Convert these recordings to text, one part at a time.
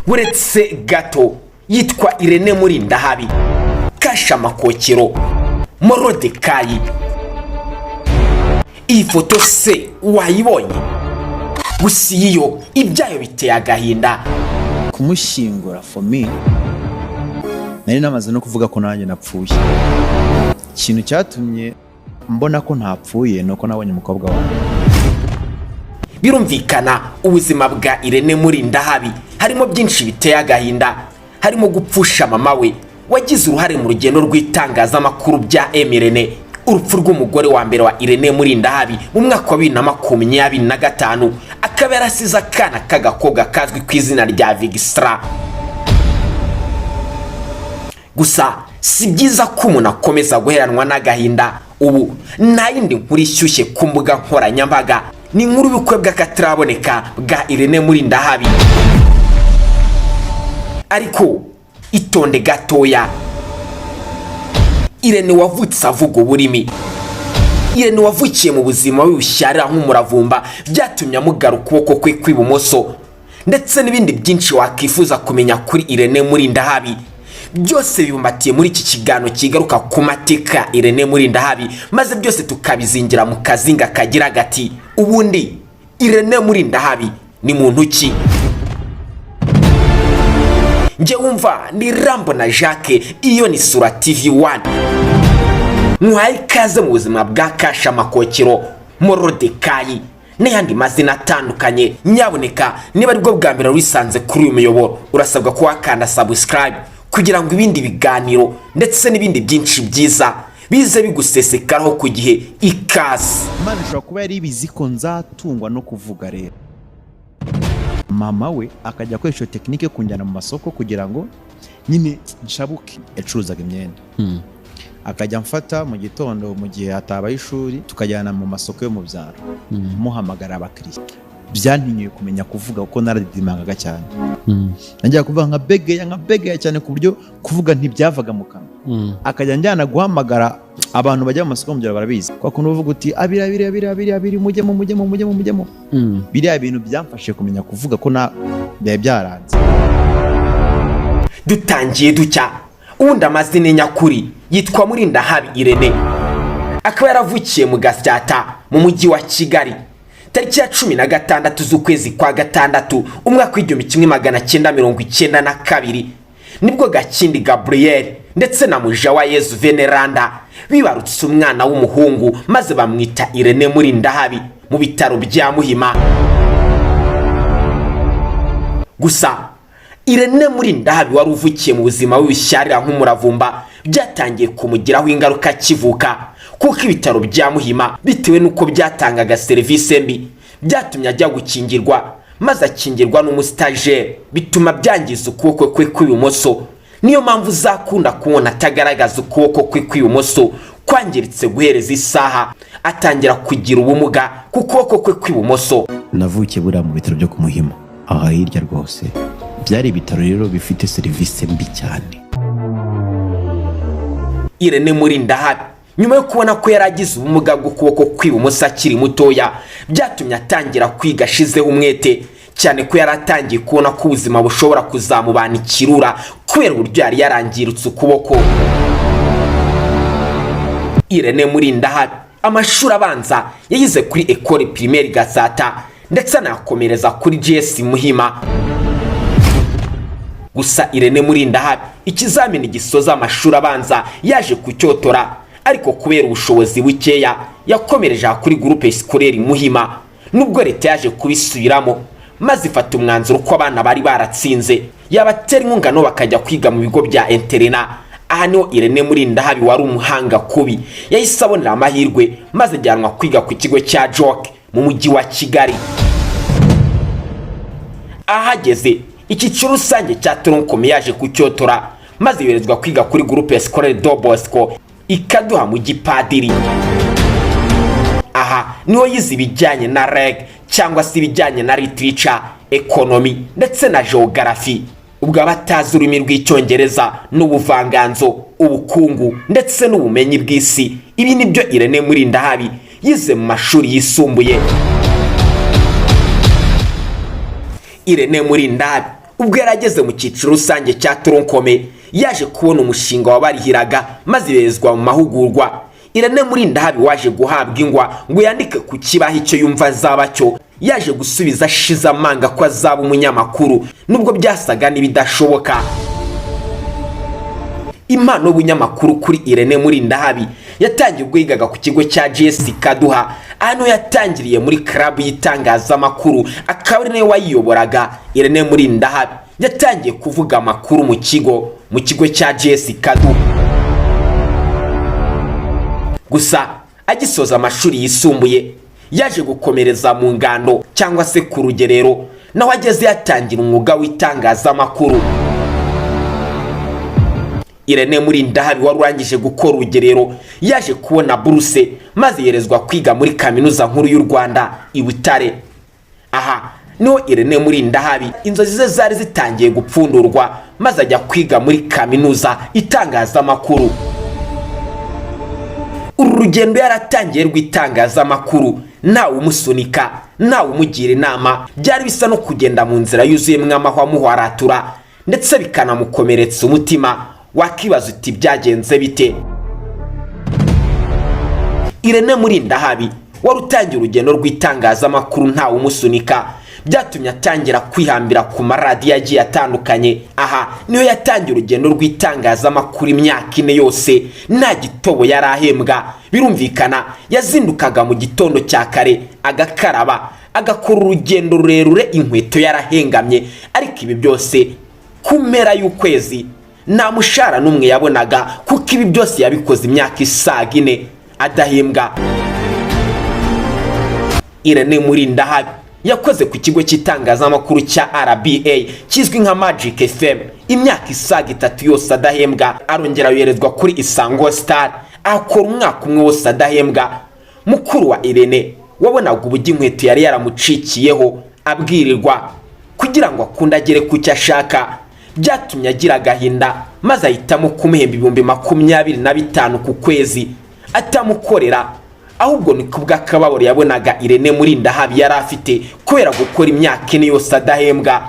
uretse gato yitwa Irene Murindahabi kasha makokero Morodekayi. Iyi foto se wayibonye? Gusa iyo ibyayo biteye agahinda. Kumushingura for me nari namaze no kuvuga ko nanjye napfuye. Ikintu cyatumye mbona ko ntapfuye nuko nabonye umukobwa wanjye. Birumvikana ubuzima bwa Irene Murindahabi harimo byinshi biteye agahinda, harimo gupfusha mama we wagize uruhare mu rugendo rw'itangazamakuru bya ELENE, urupfu rw'umugore wa mbere wa Irene Murindahabi mu mwaka wa 2025, akaba yarasize akana k'agakobwa kazwi ku izina rya Vigistra. Gusa si byiza ko umuntu akomeza guheranwa n'agahinda. Ubu nta yindi nkuru ishyushye ku mbuga nkoranyambaga, ni inkuru y'ubukwe bw'akataraboneka bwa Irene Murindahabi. Ariko itonde gatoya, Irene wavutse avuga uburimi, Irene wavukiye mu buzima w'ubushyarira nk'umuravumba byatumye amugara ukuboko kwe kw'ibumoso, ndetse n'ibindi byinshi wakifuza kumenya kuri Irene Murindahabi byose bibumbatiye muri iki kiganiro kigaruka ku mateka Irene Murindahabi, maze byose tukabizingira mu kazinga kagira gati ubundi Irene Murindahabi ni muntu ki? Nje wumva ni Rambo na Jacques, iyo ni Sura TV 1. Muhaye ikaze mu buzima bwa kasha makokero Morodekayi n'ayandi mazina atandukanye. Nyaboneka niba ari bwo bwa mbere wisanze kuri uyu muyoboro, urasabwa ko wakanda subscribe kugira ngo ibindi biganiro ndetse n'ibindi byinshi byiza bize bigusesekaraho ku gihe. Ikaze. Imana ishobora kuba yari ibizi ko nzatungwa no kuvuga rero. Mama we akajya akoresha tekinike kunjyana mu masoko kugira ngo nyine nshabuke. Yacuruzaga imyenda, akajya mfata mu gitondo mu gihe hatabaye ishuri tukajyana mu masoko yo mu byaro, muhamagara abakiriya. Byantinyuye kumenya kuvuga kuko naradidimangaga cyane. Najya kuvuga nka begeya cyane ku buryo kuvuga ntibyavaga mu kanwa. Akajya njyana guhamagara abantu bajya mu masoko mu byaro barabizi kwa kuntu uvuga uti abiri mujyemo. Biriya bintu byamfashe kumenya kuvuga ko na byaranze. Dutangiye ducya, ubundi amazina nyakuri yitwa Murindahabi Irene, akaba yaravukiye mu Gasyata mu mujyi wa Kigali tariki ya 16 z'ukwezi kwa gatandatu umwaka w'1992, nibwo Gakindi Gabriel ndetse na Mujawayezu Veneranda bibarutse umwana w'umuhungu maze bamwita Irene Murindahabi mu bitaro bya Muhima. Gusa Irene Murindahabi wari uvukiye mu buzima w'ubushyarira nk'umuravumba byatangiye kumugiraho ingaruka kivuka, kuko ibitaro bya Muhima bitewe nuko byatangaga serivisi mbi byatumye ajya gukingirwa, maze akingirwa n'umustajere bituma byangiza ukuboko kwe kw'ibumoso. Niyo mpamvu zakunda kubona atagaragaza ukuboko kwe kw'ibumoso kwangiritse guhereza isaha, atangira kugira ubumuga ku kuboko kwe kw'ibumoso. Navukiye buriya mu bitaro byo ku Muhima, aha hirya rwose. Byari ibitaro rero bifite serivisi mbi cyane. Irene Murindahabi nyuma yo kubona ko yaragize ubumuga bwo kuboko kw'ibumoso akiri mutoya, byatumye atangira kwiga ashizeho umwete cyane ko yaratangiye kubona ko ubuzima bushobora kuzamubana ikirura kubera uburyo yari yarangirutse ukuboko. Irene Murindahabi amashuri abanza yayize kuri Ecole Primaire Gatsata ndetse anakomereza kuri GS Muhima. Gusa Irene Murindahabi ikizamini gisoza amashuri abanza yaje kucyotora, ariko kubera ubushobozi bukeya yakomereje kuri groupe scolaire Muhima, nubwo leta yaje kubisubiramo maze ifata umwanzuro ko abana bari baratsinze yabatera inkunga no bakajya kwiga mu bigo bya interna. Aha niho Irene Murindahabi wari umuhanga kubi yahise abonera amahirwe maze ajyanwa kwiga ku kigo cya Joke mu mujyi wa Kigali. Ahageze icyiciro rusange cya Tronkom yaje kucyotora maze yoherezwa kwiga kuri groupe scolaire do Bosco ikaduha mu gipadiri. Aha niho yize ibijyanye na reg cyangwa se ibijyanye na literature, economy ndetse na geography. Ubwo abatazi ururimi rw'icyongereza n'ubuvanganzo, ubukungu ndetse n'ubumenyi bw'isi, ibi nibyo Irene Murindahabi yize mu mashuri yisumbuye. Irene Murindahabi ubwo yarageze mu cyiciro rusange cya Toronkome yaje kubona umushinga wabarihiraga maze bezwa mu mahugurwa. Irene Murindahabi waje guhabwa ingwa ngo yandike ku kibaho icyo yumva azaba cyo, yaje gusubiza ashize amanga ko azaba umunyamakuru nubwo byasaga n'ibidashoboka. Impano y'ubunyamakuru kuri Irene Murindahabi yatangiye ubwo yigaga ku kigo cya GS Kaduha, hano yatangiriye muri club y'itangazamakuru akaba ari nawe wayiyoboraga. Irene Murindahabi yatangiye kuvuga amakuru mu kigo cya GS Kaduha. Gusa agisoza amashuri yisumbuye yaje gukomereza mu ngando cyangwa se ku rugerero, naho ageze yatangira umwuga w'itangazamakuru. Irene Murindahabi warurangije gukora urugerero yaje kubona buruse maze yerezwa kwiga muri kaminuza nkuru y'u Rwanda i Butare. Aha niho Irene Murindahabi inzozi ze zari zitangiye gupfundurwa maze ajya kwiga muri kaminuza itangazamakuru. Uru rugendo yaratangiye rw'itangazamakuru ntawe umusunika ntawe umugira inama, byari bisa no kugenda mu nzira yuzuyemo amahwa muhwaratura ndetse bikanamukomeretsa umutima. Wakibaza uti byagenze bite? Irene Murindahabi warutangiye urugendo rw'itangazamakuru ntawe umusunika byatumye atangira kwihambira ku maradiyo agiye atandukanye. Aha niyo yatangiye urugendo rw'itangazamakuru imyaka 4 yose nta gitobo yarahembwa. Birumvikana yazindukaga mu gitondo cya kare agakaraba agakora urugendo rurerure, inkweto yarahengamye, ariko ibi byose ku mpera y'ukwezi nta mushara n'umwe yabonaga kuko ibi byose yabikoze imyaka 4 adahembwa. Irene Murindahabi yakoze ku kigo cy'itangazamakuru cya RW'UMUGORE kizwi nka Magic FM imyaka 3 yose adahembwa. Arongera yoherezwa kuri Isango Star akora umwaka umwe wose adahembwa. Mukuru wa Irene wabonaga uburyo inkweto yari yaramucikiyeho abwirirwa kugira ngo akunde agere ku cyo ashaka, byatumye agira agahinda maze ahitamo kumuhemba 25,000 ku kwezi atamukorera, ahubwo ni kubw'akababaro yabonaga Irene Murindahabi yari afite kubera gukora imyaka 4 yose adahembwa.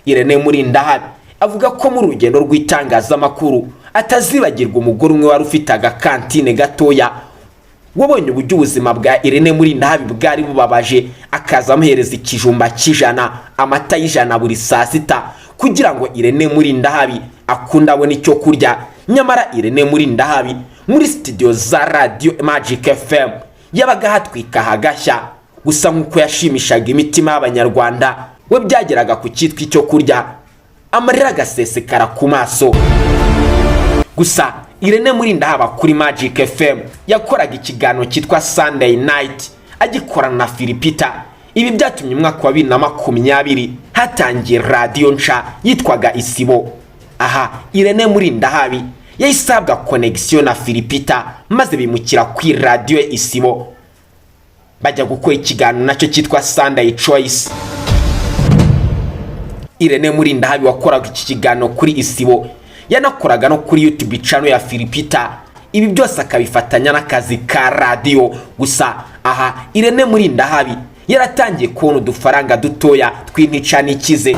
Irene Murindahabi avuga ko mu rugendo rw'itangazamakuru atazibagirwa umugore umwe wari ufite agakantine gatoya wabonye uburyo ubuzima bwa Irene Murindahabi bwari bubabaje, akaza amuhereza ikijumba cy'ijana, amata y'ijana buri saa 6 kugira ngo Irene Murindahabi akunda abone icyo kurya. Nyamara Irene Murindahabi muri studio za Radio Magic FM yabaga hatwika hagashya. Gusa nkuko yashimishaga imitima y'Abanyarwanda, we byageraga ku cyitwa icyo kurya amarira agasesekara ku maso. Gusa Irene Murindahabi kuri Magic FM yakoraga ikiganiro cyitwa Sunday Night agikorana na Philipita. Ibi byatumye umwaka wa 2020 hatangiye radio nsha yitwaga Isibo. Aha Irene Murindahabi yayisabwa connection na Philipita maze bimukira ku radio Isibo bajya gukora ikiganiro nacyo cyitwa Sunday Choice. Irene Murindahabi wakoraga iki kiganiro kuri Isibo yanakoraga no kuri YouTube channel ya Philipita. Ibi byose akabifatanya n'akazi ka radio. Gusa aha Irene Murindahabi yaratangiye kubona udufaranga dutoya tw'intica n'ikize.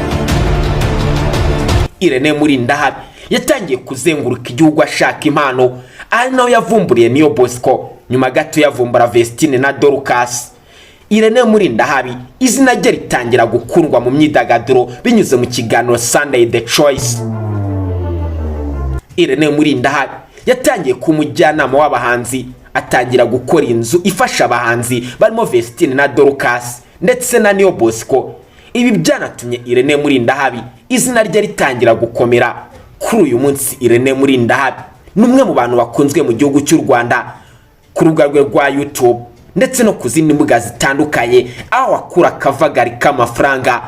Irene Murindahabi yatangiye kuzenguruka igihugu ashaka impano, ari naho yavumburiye niyo Bosco, nyuma gato yavumbura Vestine na Dorcas. Irene Murindahabi izina rye ritangira gukundwa mu myidagaduro binyuze mu kiganiro Sunday The Choice. Irene Murindahabi yatangiye kumujyanama w'abahanzi, atangira gukora inzu ifasha abahanzi barimo Vestine na Dorcas ndetse na niyo Bosco. Ibi byanatumye Irene Murindahabi izina rye ritangira gukomera. Kuri uyu munsi Irene Murindahabi numwe mu bantu bakunzwe mu gihugu cy'u Rwanda ku rubuga rwe rwa YouTube ndetse no kuzindi mbuga zitandukanye, aho akura kavagari k'amafaranga.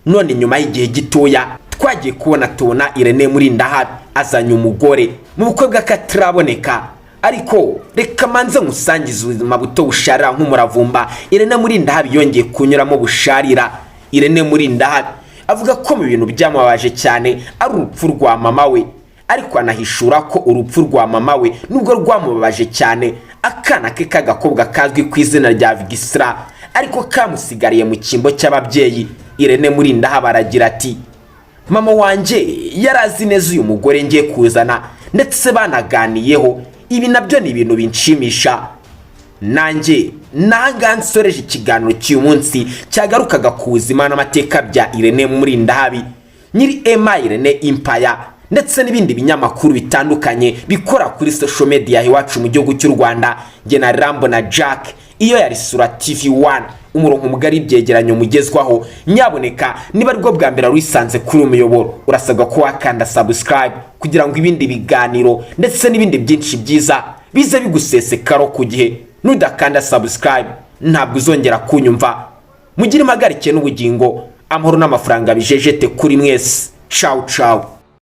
None nyuma y'igihe gitoya twagiye tubona Irene Murindahabi azanye umugore mu bukwe bw'akataraboneka. Ariko reka manze musangiza ubuzima buto busharira nk'umuravumba Irene Murindahabi yongeye kunyuramo busharira. Irene Murindahabi avuga ko mu bintu byamubabaje cyane ari urupfu rwa mama we, ariko anahishura ko urupfu rwa mama we nubwo rwamubabaje cyane, akana ke kagakobwa kazwi ku izina rya Vigisra ariko kamusigariye mu kimbo cy'ababyeyi Irene Murindahabi aragira ati mama wanjye yarazi neza uyu mugore ngiye kuzana ndetse banaganiyeho, ibi nabyo ni ibintu binshimisha. Nanjye nanga nsoreje ikiganiro cy'uyu munsi cyagarukaga ku buzima n'amateka bya Irene Murindahabi nyiri Irene Empire ndetse n'ibindi binyamakuru bitandukanye bikora kuri social media iwacu mu gihugu cy'u Rwanda. Nge na Rambo na Jack, iyo yari Sura TV 1, umurongo mugari byegeranyo mugezwaho. Nyaboneka niba rwo bwa mbere wisanze kuri umuyoboro, urasabwa ko wakanda subscribe kugira ngo ibindi biganiro ndetse n'ibindi byinshi byiza bize bigusesekaro ku gihe. Nudakanda subscribe ntabwo uzongera kunyumva. Mugire impagarike n'ubugingo, amahoro n'amafaranga bijejete kuri mwese. Ciao ciao.